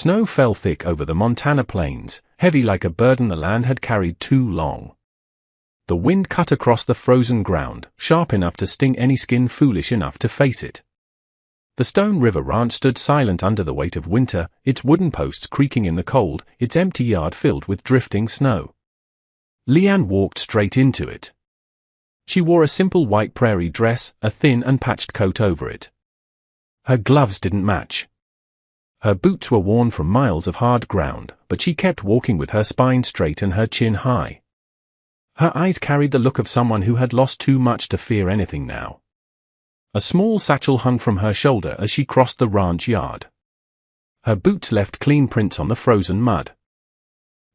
Snow fell thick over the Montana plains, heavy like a burden the land had carried too long. The wind cut across the frozen ground, sharp enough to sting any skin foolish enough to face it. The Stone River Ranch stood silent under the weight of winter, its wooden posts creaking in the cold, its empty yard filled with drifting snow. Leanne walked straight into it. She wore a simple white prairie dress, a thin and patched coat over it. Her gloves didn't match. Her boots were worn from miles of hard ground, but she kept walking with her spine straight and her chin high. Her eyes carried the look of someone who had lost too much to fear anything now. A small satchel hung from her shoulder as she crossed the ranch yard. Her boots left clean prints on the frozen mud.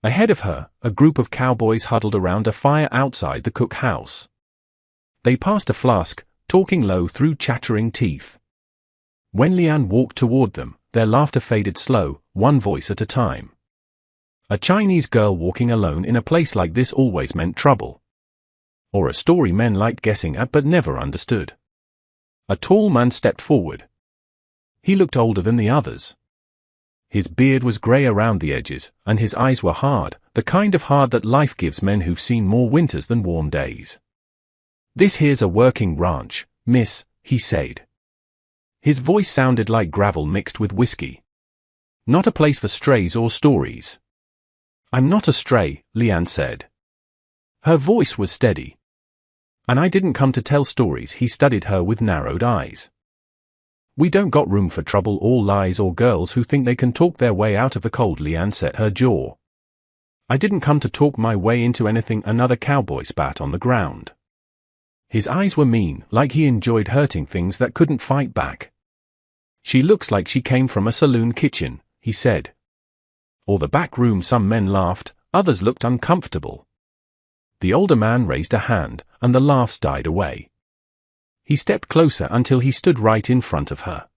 Ahead of her, a group of cowboys huddled around a fire outside the cookhouse. They passed a flask, talking low through chattering teeth. When Leanne walked toward them, their laughter faded slow, one voice at a time. A Chinese girl walking alone in a place like this always meant trouble. Or a story men liked guessing at but never understood. A tall man stepped forward. He looked older than the others. His beard was grey around the edges, and his eyes were hard, the kind of hard that life gives men who've seen more winters than warm days. "This here's a working ranch, miss," he said. His voice sounded like gravel mixed with whiskey. "Not a place for strays or stories." "I'm not a stray," Leanne said. Her voice was steady. "And I didn't come to tell stories." He studied her with narrowed eyes. "We don't got room for trouble or lies or girls who think they can talk their way out of the cold." Leanne set her jaw. "I didn't come to talk my way into anything." Another cowboy spat on the ground. His eyes were mean, like he enjoyed hurting things that couldn't fight back. "She looks like she came from a saloon kitchen," he said. "Or the back room." Some men laughed, others looked uncomfortable. The older man raised a hand, and the laughs died away. He stepped closer until he stood right in front of her.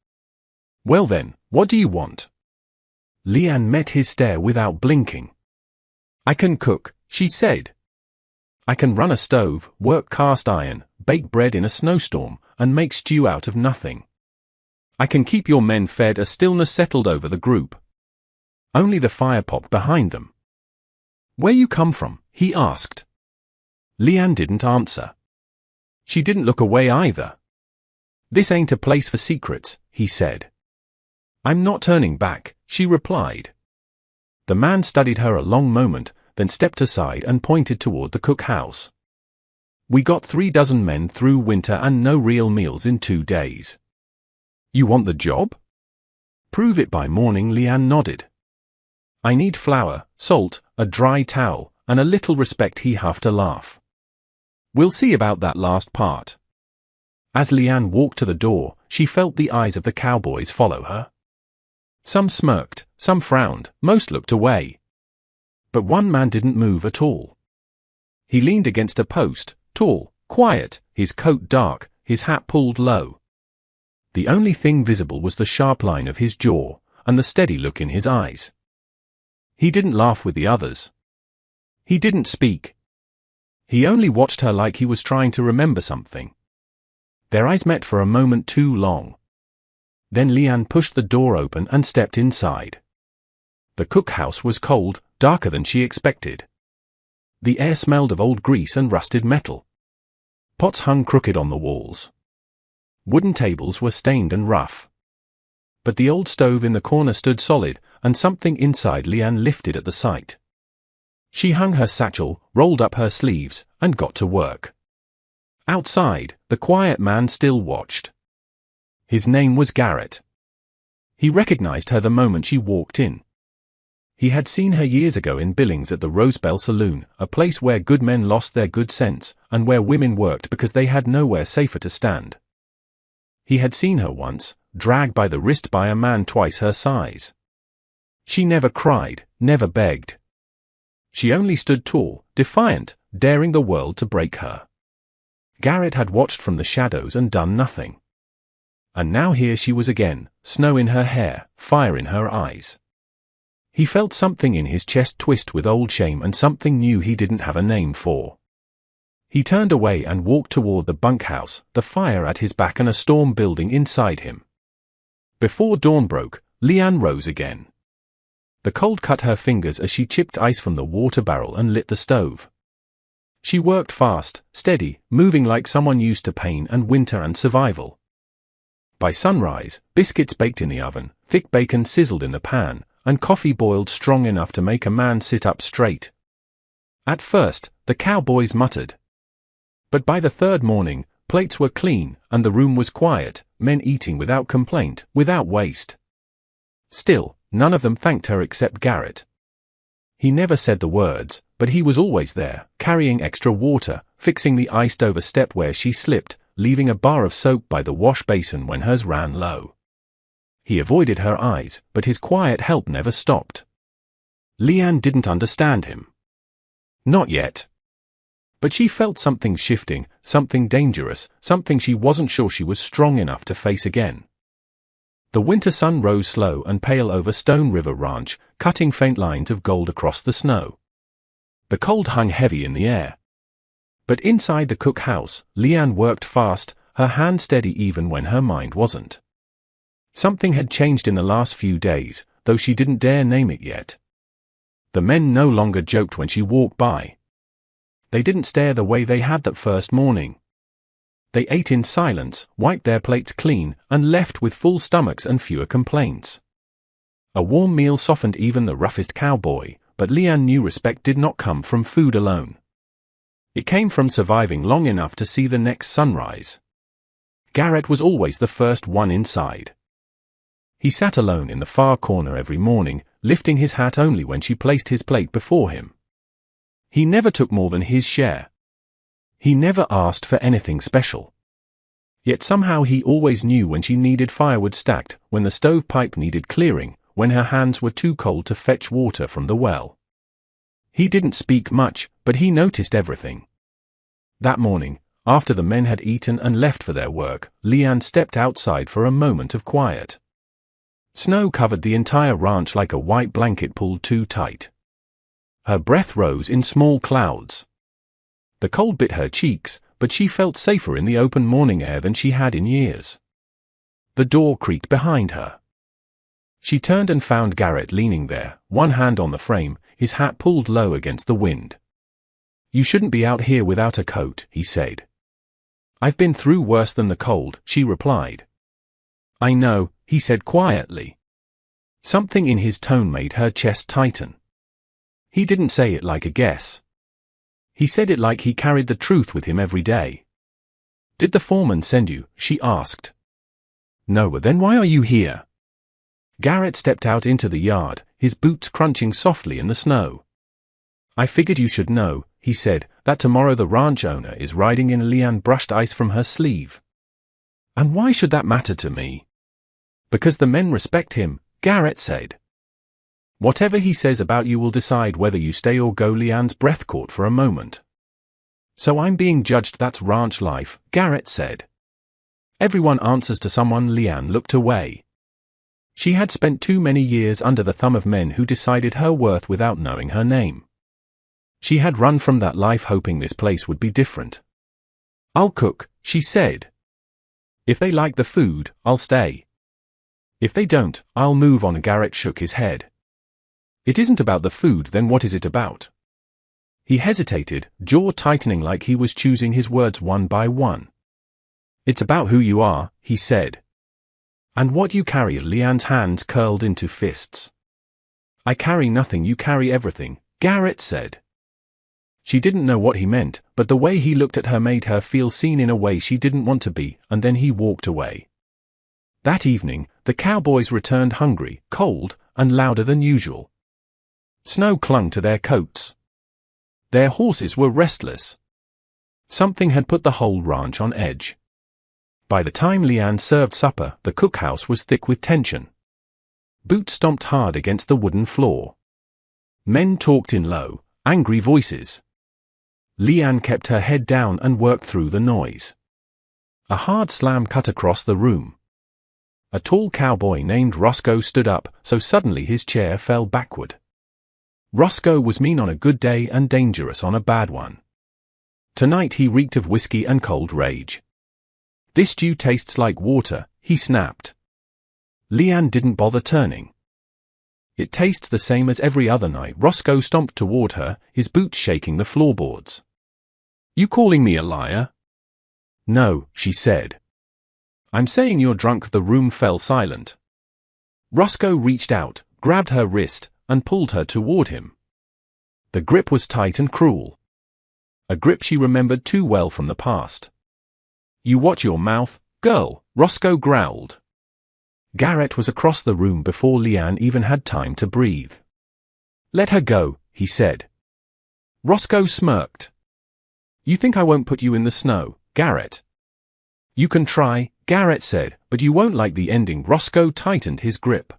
"Well then, what do you want?" Leanne met his stare without blinking. "I can cook," she said. "I can run a stove, work cast iron, bake bread in a snowstorm, and make stew out of nothing. I can keep your men fed." A stillness settled over the group. Only the fire popped behind them. "Where you come from?" he asked. Leanne didn't answer. She didn't look away either. "This ain't a place for secrets," he said. "I'm not turning back," she replied. The man studied her a long moment, then stepped aside and pointed toward the cookhouse. "We got 36 men through winter and no real meals in 2 days. You want the job?" "Prove it by morning." Leanne nodded. "I need flour, salt, a dry towel, and a little respect." He huffed a laugh. "We'll see about that last part." As Leanne walked to the door, she felt the eyes of the cowboys follow her. Some smirked, some frowned, most looked away. But one man didn't move at all. He leaned against a post, tall, quiet, his coat dark, his hat pulled low. The only thing visible was the sharp line of his jaw, and the steady look in his eyes. He didn't laugh with the others. He didn't speak. He only watched her like he was trying to remember something. Their eyes met for a moment too long. Then Leanne pushed the door open and stepped inside. The cookhouse was cold, darker than she expected. The air smelled of old grease and rusted metal. Pots hung crooked on the walls. Wooden tables were stained and rough. But the old stove in the corner stood solid, and something inside Leanne lifted at the sight. She hung her satchel, rolled up her sleeves, and got to work. Outside, the quiet man still watched. His name was Garrett. He recognized her the moment she walked in. He had seen her years ago in Billings at the Rosebell Saloon, a place where good men lost their good sense, and where women worked because they had nowhere safer to stand. He had seen her once, dragged by the wrist by a man twice her size. She never cried, never begged. She only stood tall, defiant, daring the world to break her. Garrett had watched from the shadows and done nothing. And now here she was again, snow in her hair, fire in her eyes. He felt something in his chest twist with old shame and something new he didn't have a name for. He turned away and walked toward the bunkhouse, the fire at his back and a storm building inside him. Before dawn broke, Leanne rose again. The cold cut her fingers as she chipped ice from the water barrel and lit the stove. She worked fast, steady, moving like someone used to pain and winter and survival. By sunrise, biscuits baked in the oven, thick bacon sizzled in the pan, and coffee boiled strong enough to make a man sit up straight. At first, the cowboys muttered. But by the third morning, plates were clean, and the room was quiet, men eating without complaint, without waste. Still, none of them thanked her except Garrett. He never said the words, but he was always there, carrying extra water, fixing the iced-over step where she slipped, leaving a bar of soap by the wash basin when hers ran low. He avoided her eyes, but his quiet help never stopped. Leanne didn't understand him. Not yet. But she felt something shifting, something dangerous, something she wasn't sure she was strong enough to face again. The winter sun rose slow and pale over Stone River Ranch, cutting faint lines of gold across the snow. The cold hung heavy in the air. But inside the cookhouse, Leanne worked fast, her hand steady even when her mind wasn't. Something had changed in the last few days, though she didn't dare name it yet. The men no longer joked when she walked by. They didn't stare the way they had that first morning. They ate in silence, wiped their plates clean, and left with full stomachs and fewer complaints. A warm meal softened even the roughest cowboy, but Leanne knew respect did not come from food alone. It came from surviving long enough to see the next sunrise. Garrett was always the first one inside. He sat alone in the far corner every morning, lifting his hat only when she placed his plate before him. He never took more than his share. He never asked for anything special. Yet somehow he always knew when she needed firewood stacked, when the stovepipe needed clearing, when her hands were too cold to fetch water from the well. He didn't speak much, but he noticed everything. That morning, after the men had eaten and left for their work, Leanne stepped outside for a moment of quiet. Snow covered the entire ranch like a white blanket pulled too tight. Her breath rose in small clouds. The cold bit her cheeks, but she felt safer in the open morning air than she had in years. The door creaked behind her. She turned and found Garrett leaning there, one hand on the frame, his hat pulled low against the wind. "You shouldn't be out here without a coat," he said. "I've been through worse than the cold," she replied. "I know," he said quietly. Something in his tone made her chest tighten. He didn't say it like a guess. He said it like he carried the truth with him every day. "Did the foreman send you?" she asked. "No, but then why are you here?" Garrett stepped out into the yard, his boots crunching softly in the snow. "I figured you should know," he said, "that tomorrow the ranch owner is riding in." Leanne brushed ice from her sleeve. "And why should that matter to me?" "Because the men respect him," Garrett said. "Whatever he says about you will decide whether you stay or go." Leanne's breath caught for a moment. "So I'm being judged. That's ranch life," Garrett said. "Everyone answers to someone." Leanne looked away. She had spent too many years under the thumb of men who decided her worth without knowing her name. She had run from that life hoping this place would be different. "I'll cook," she said. "If they like the food, I'll stay. If they don't, I'll move on." Garrett shook his head. "It isn't about the food, then what is it about?" He hesitated, jaw tightening like he was choosing his words one by one. "It's about who you are," he said. "And what you carry." Leanne's hands curled into fists. "I carry nothing. You carry everything," Garrett said. She didn't know what he meant, but the way he looked at her made her feel seen in a way she didn't want to be, and then he walked away. That evening, the cowboys returned hungry, cold, and louder than usual. Snow clung to their coats. Their horses were restless. Something had put the whole ranch on edge. By the time Leanne served supper, the cookhouse was thick with tension. Boots stomped hard against the wooden floor. Men talked in low, angry voices. Leanne kept her head down and worked through the noise. A hard slam cut across the room. A tall cowboy named Roscoe stood up, so suddenly his chair fell backward. Roscoe was mean on a good day and dangerous on a bad one. Tonight he reeked of whiskey and cold rage. "This stew tastes like water," he snapped. Leanne didn't bother turning. It tastes the same as every other night. Roscoe stomped toward her, his boots shaking the floorboards. You calling me a liar? No, she said. I'm saying you're drunk. The room fell silent. Roscoe reached out, grabbed her wrist, and pulled her toward him. The grip was tight and cruel. A grip she remembered too well from the past. You watch your mouth, girl, Roscoe growled. Garrett was across the room before Leanne even had time to breathe. Let her go, he said. Roscoe smirked. You think I won't put you in the snow, Garrett? You can try, Garrett said, but you won't like the ending. Roscoe tightened his grip.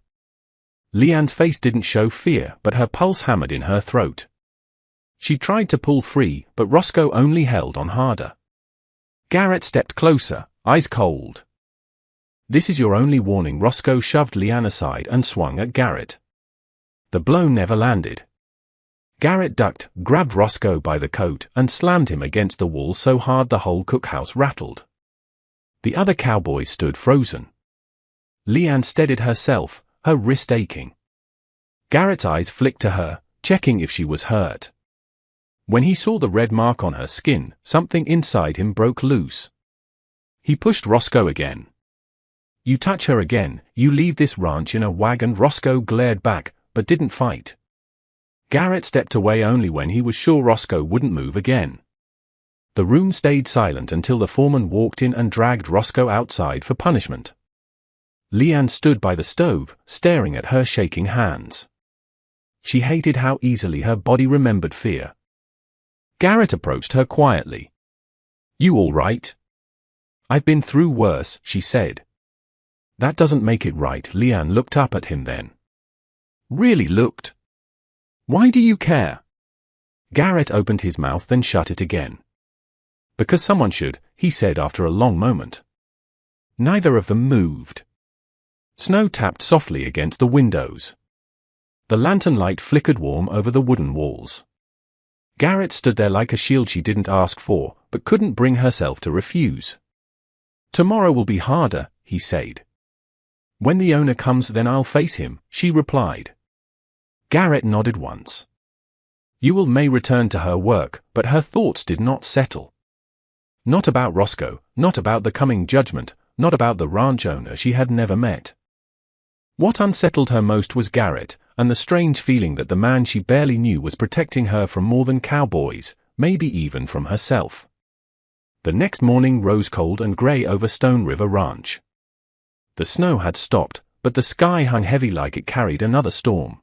Leanne's face didn't show fear, but her pulse hammered in her throat. She tried to pull free, but Roscoe only held on harder. Garrett stepped closer, eyes cold. This is your only warning. Roscoe shoved Leanne aside and swung at Garrett. The blow never landed. Garrett ducked, grabbed Roscoe by the coat, and slammed him against the wall so hard the whole cookhouse rattled. The other cowboys stood frozen. Leanne steadied herself, her wrist aching. Garrett's eyes flicked to her, checking if she was hurt. When he saw the red mark on her skin, something inside him broke loose. He pushed Roscoe again. You touch her again, you leave this ranch in a wagon. Roscoe glared back, but didn't fight. Garrett stepped away only when he was sure Roscoe wouldn't move again. The room stayed silent until the foreman walked in and dragged Roscoe outside for punishment. Leanne stood by the stove, staring at her shaking hands. She hated how easily her body remembered fear. Garrett approached her quietly. You all right? I've been through worse, she said. That doesn't make it right. Leanne looked up at him then. Really looked. Why do you care? Garrett opened his mouth then shut it again. Because someone should, he said after a long moment. Neither of them moved. Snow tapped softly against the windows. The lantern light flickered warm over the wooden walls. Garrett stood there like a shield she didn't ask for, but couldn't bring herself to refuse. Tomorrow will be harder, he said. When the owner comes, then I'll face him, she replied. Garrett nodded once. Ewell may return to her work, but her thoughts did not settle. Not about Roscoe, not about the coming judgment, not about the ranch owner she had never met. What unsettled her most was Garrett, and the strange feeling that the man she barely knew was protecting her from more than cowboys, maybe even from herself. The next morning rose cold and gray over Stone River Ranch. The snow had stopped, but the sky hung heavy like it carried another storm.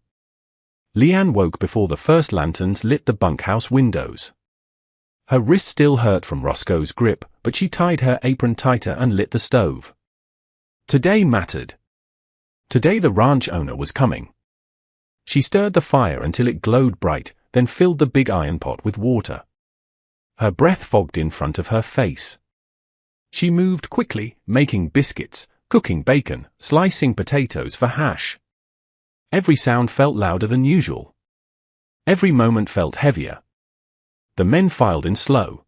Leanne woke before the first lanterns lit the bunkhouse windows. Her wrist still hurt from Roscoe's grip, but she tied her apron tighter and lit the stove. Today mattered. Today the ranch owner was coming. She stirred the fire until it glowed bright, then filled the big iron pot with water. Her breath fogged in front of her face. She moved quickly, making biscuits, cooking bacon, slicing potatoes for hash. Every sound felt louder than usual. Every moment felt heavier. The men filed in slow.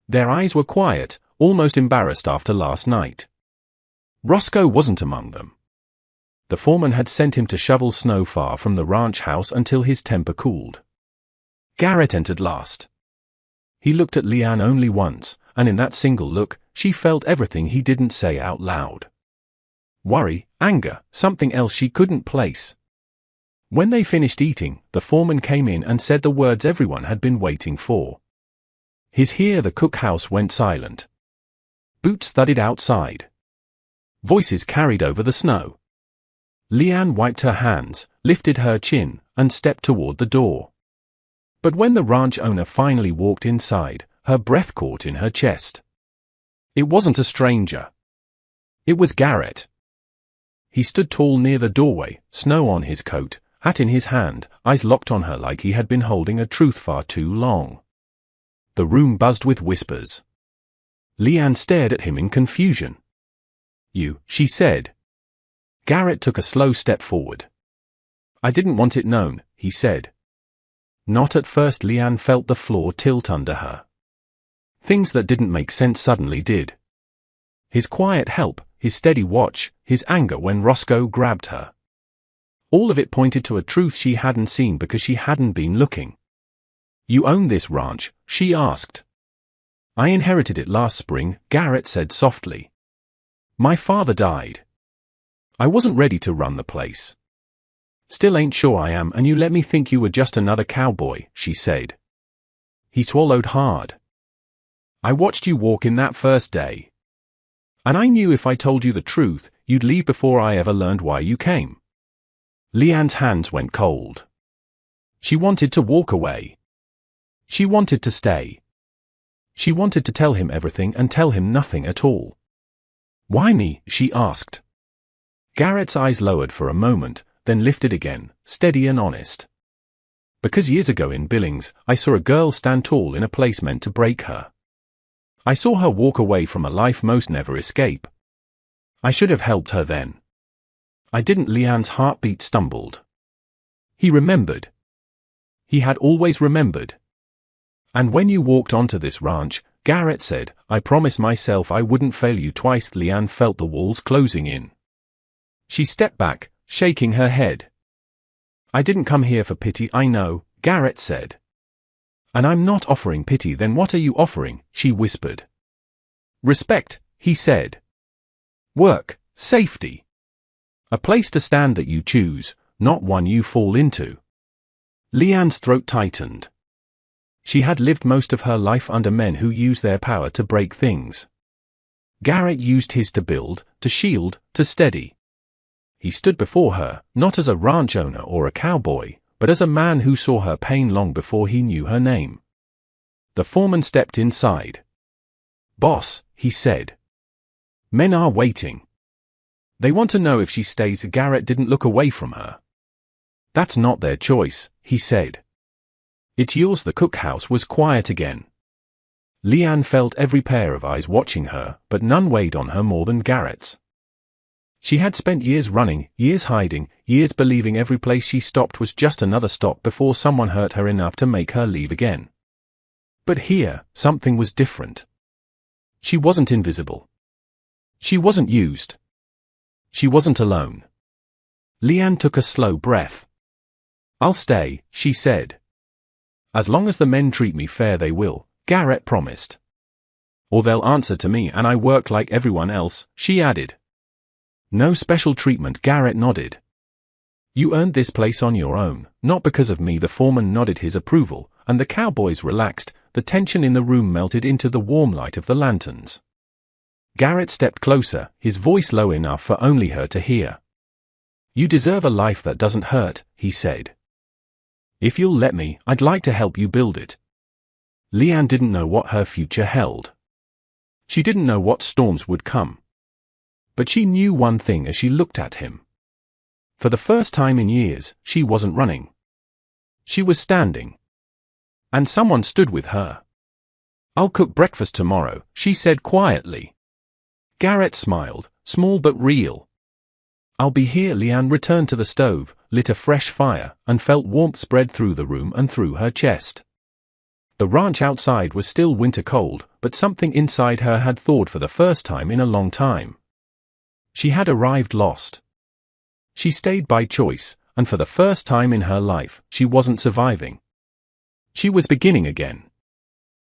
Their eyes were quiet, almost embarrassed after last night. Roscoe wasn't among them. The foreman had sent him to shovel snow far from the ranch house until his temper cooled. Garrett entered last. He looked at Leanne only once, and in that single look, she felt everything he didn't say out loud. Worry, anger, something else she couldn't place. When they finished eating, the foreman came in and said the words everyone had been waiting for. Here the cookhouse went silent. Boots thudded outside. Voices carried over the snow. Leanne wiped her hands, lifted her chin, and stepped toward the door. But when the ranch owner finally walked inside, her breath caught in her chest. It wasn't a stranger. It was Garrett. He stood tall near the doorway, snow on his coat, hat in his hand, eyes locked on her like he had been holding a truth far too long. The room buzzed with whispers. Leanne stared at him in confusion. You, she said. Garrett took a slow step forward. I didn't want it known, he said. Not at first. Leanne felt the floor tilt under her. Things that didn't make sense suddenly did. His quiet help, his steady watch, his anger when Roscoe grabbed her. All of it pointed to a truth she hadn't seen because she hadn't been looking. "You own this ranch?" she asked. "I inherited it last spring," Garrett said softly. "My father died. I wasn't ready to run the place." "Still ain't sure I am, and you let me think you were just another cowboy," she said. He swallowed hard. "I watched you walk in that first day. And I knew if I told you the truth, you'd leave before I ever learned why you came." Leanne's hands went cold. She wanted to walk away. She wanted to stay. She wanted to tell him everything and tell him nothing at all. "Why me?" she asked. Garrett's eyes lowered for a moment, then lifted again, steady and honest. "Because years ago in Billings, I saw a girl stand tall in a place meant to break her. I saw her walk away from a life most never escape. I should have helped her then. I didn't." Leanne's heartbeat stumbled. He remembered. He had always remembered. "And when you walked onto this ranch," Garrett said, "I promised myself I wouldn't fail you twice." Leanne felt the walls closing in. She stepped back, shaking her head. "I didn't come here for pity, I know," Garrett said. "And I'm not offering pity. Then what are you offering?" she whispered. "Respect," he said. "Work, safety. A place to stand that you choose, not one you fall into." Leanne's throat tightened. She had lived most of her life under men who used their power to break things. Garrett used his to build, to shield, to steady. He stood before her, not as a ranch owner or a cowboy, but as a man who saw her pain long before he knew her name. The foreman stepped inside. "Boss," he said. "Men are waiting. They want to know if she stays." Garrett didn't look away from her. "That's not their choice," he said. "It's yours." The cookhouse was quiet again. Leanne felt every pair of eyes watching her, but none weighed on her more than Garrett's. She had spent years running, years hiding, years believing every place she stopped was just another stop before someone hurt her enough to make her leave again. But here, something was different. She wasn't invisible. She wasn't used. She wasn't alone. Leanne took a slow breath. "I'll stay," she said. "As long as the men treat me fair they will," Garrett promised. "Or they'll answer to me and I work like everyone else," she added. "No special treatment." Garrett nodded. "You earned this place on your own, not because of me." The foreman nodded his approval, and the cowboys relaxed. The tension in the room melted into the warm light of the lanterns. Garrett stepped closer, his voice low enough for only her to hear. "You deserve a life that doesn't hurt," he said. "If you'll let me, I'd like to help you build it." Leanne didn't know what her future held. She didn't know what storms would come. But she knew one thing as she looked at him. For the first time in years, she wasn't running. She was standing. And someone stood with her. "I'll cook breakfast tomorrow," she said quietly. Garrett smiled, small but real. "I'll be here." Leanne returned to the stove, lit a fresh fire, and felt warmth spread through the room and through her chest. The ranch outside was still winter cold, but something inside her had thawed for the first time in a long time. She had arrived lost. She stayed by choice, and for the first time in her life, she wasn't surviving. She was beginning again.